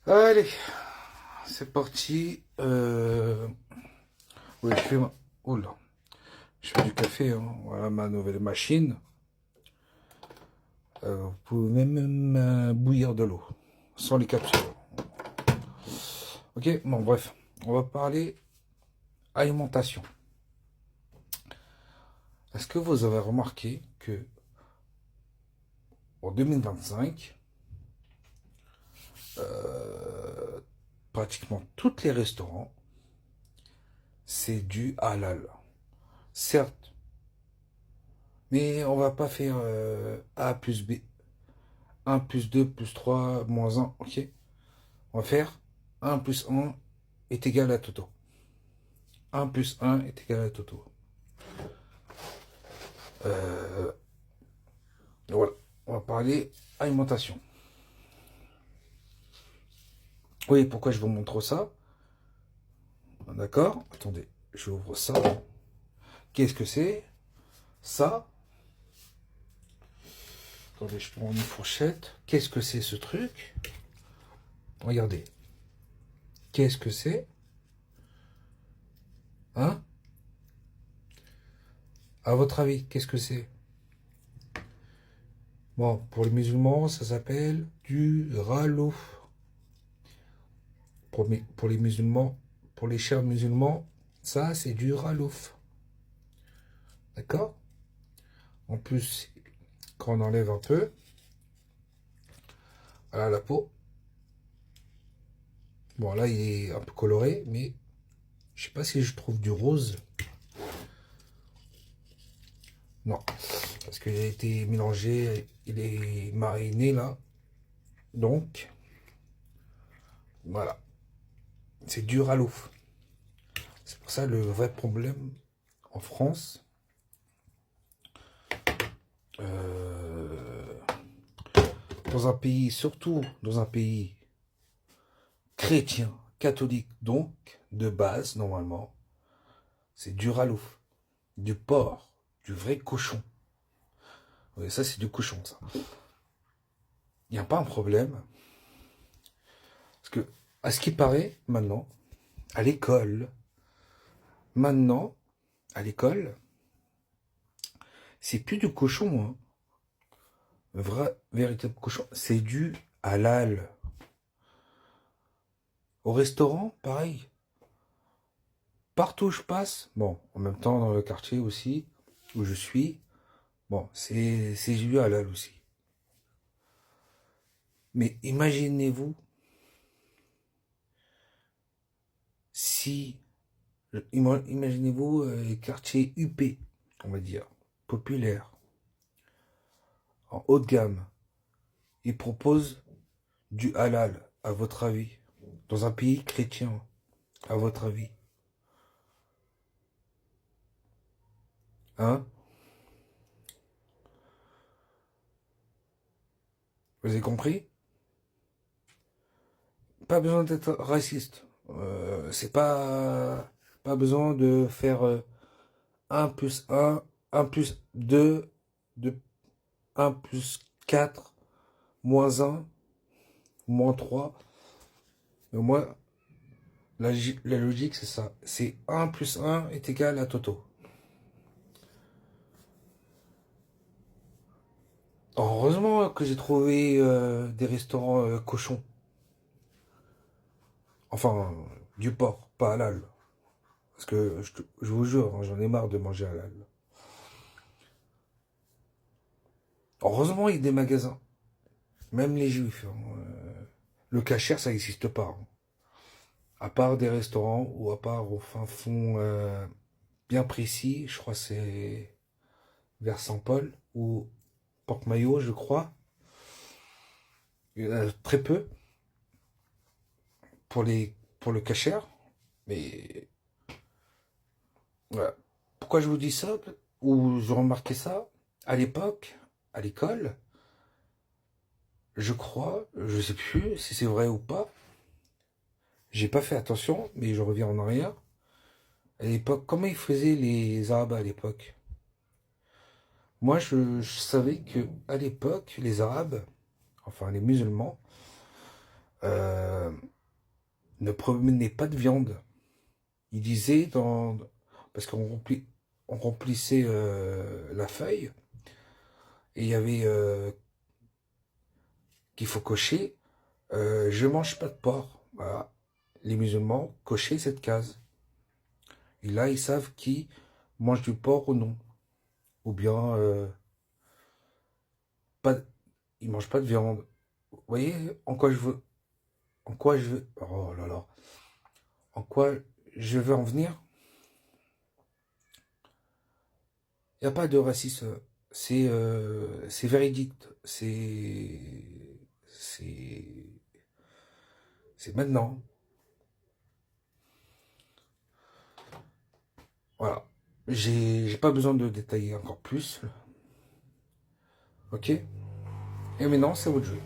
Allez, c'est parti. Oui, oula, je fais du café, hein. Voilà ma nouvelle machine. Vous pouvez même bouillir de l'eau, sans les capsules. Ok, bon bref, on va parler alimentation. Est-ce que vous avez remarqué que en 2025, pratiquement tous les restaurants, c'est du halal. Certes, mais on va pas faire A plus B, 1 plus 2 plus 3 moins 1, ok? On va faire 1 plus 1 est égal à Toto. 1 plus 1 est égal à Toto. Voilà, on va parler alimentation. Oui, pourquoi je vous montre ça? D'accord? Attendez, j'ouvre ça. Qu'est-ce que c'est? Ça? Attendez, je prends une fourchette. Qu'est-ce que c'est ce truc? Regardez. Qu'est-ce que c'est? Hein? À votre avis, qu'est-ce que c'est? Bon, pour les musulmans, ça s'appelle du ralo. Pour les musulmans, pour les chers musulmans, ça c'est du ralouf. D'accord? En plus, quand on enlève un peu, voilà la peau. Bon, là il est un peu coloré, mais je sais pas si je trouve du rose. Non, parce qu'il a été mélangé, il est mariné là. Donc, voilà, c'est du ralouf. C'est pour ça le vrai problème en France. euh, Dans un pays, surtout dans un pays chrétien, catholique, donc, de base, normalement, c'est du ralouf, du porc, du vrai cochon. Oui, ça, c'est du cochon, ça. Il n'y a pas un problème. Parce que, à ce qui paraît, maintenant, à l'école, maintenant, à l'école, c'est plus du cochon, hein. Le vrai, véritable cochon, c'est du halal. Au restaurant, pareil. Partout où je passe, bon, en même temps dans le quartier aussi, où je suis, bon, c'est du halal aussi. Mais imaginez-vous si, imaginez-vous quartier UP, on va dire, populaire, en haut de gamme. Ils proposent du halal, à votre avis, dans un pays chrétien, à votre avis. Hein? Vous avez compris? Pas besoin d'être raciste. C'est pas besoin de faire 1 plus 1 plus 2, de 1 plus 4, moins 1, moins 3. Mais moi, la logique, c'est ça. C'est 1 plus 1 est égal à Toto. Heureusement que j'ai trouvé des restaurants cochons. Enfin, du porc, pas halal. Parce que je vous jure, hein, j'en ai marre de manger halal. Heureusement, il y a des magasins. Même les juifs, hein. Le cachère, ça n'existe pas, hein. À part des restaurants ou à part au fin fond bien précis, je crois que c'est vers Saint-Paul ou Porte-Maillot, je crois. Il y en a très peu pour le cachère. Mais voilà. Pourquoi je vous dis ça? Ou je remarquais ça à l'époque, à l'école, je crois, je sais plus si c'est vrai ou pas. J'ai pas fait attention, mais je reviens en arrière. À l'époque, comment ils faisaient les Arabes à l'époque? Moi, je savais que à l'époque, les Arabes, enfin les musulmans, ne prenez pas de viande. Il disait parce on remplissait la feuille et il y avait qu'il faut cocher je mange pas de porc. Voilà. Les musulmans cochaient cette case. Et là, ils savent qui mange du porc ou non. Ou bien, pas, ils mangent pas de viande. Vous voyez en quoi je veux, oh là là, en quoi je veux en venir? Il n'y a pas de racisme. C'est véridique. C'est, c'est maintenant. Voilà. J'ai pas besoin de détailler encore plus. Ok? Et maintenant, c'est votre jeu.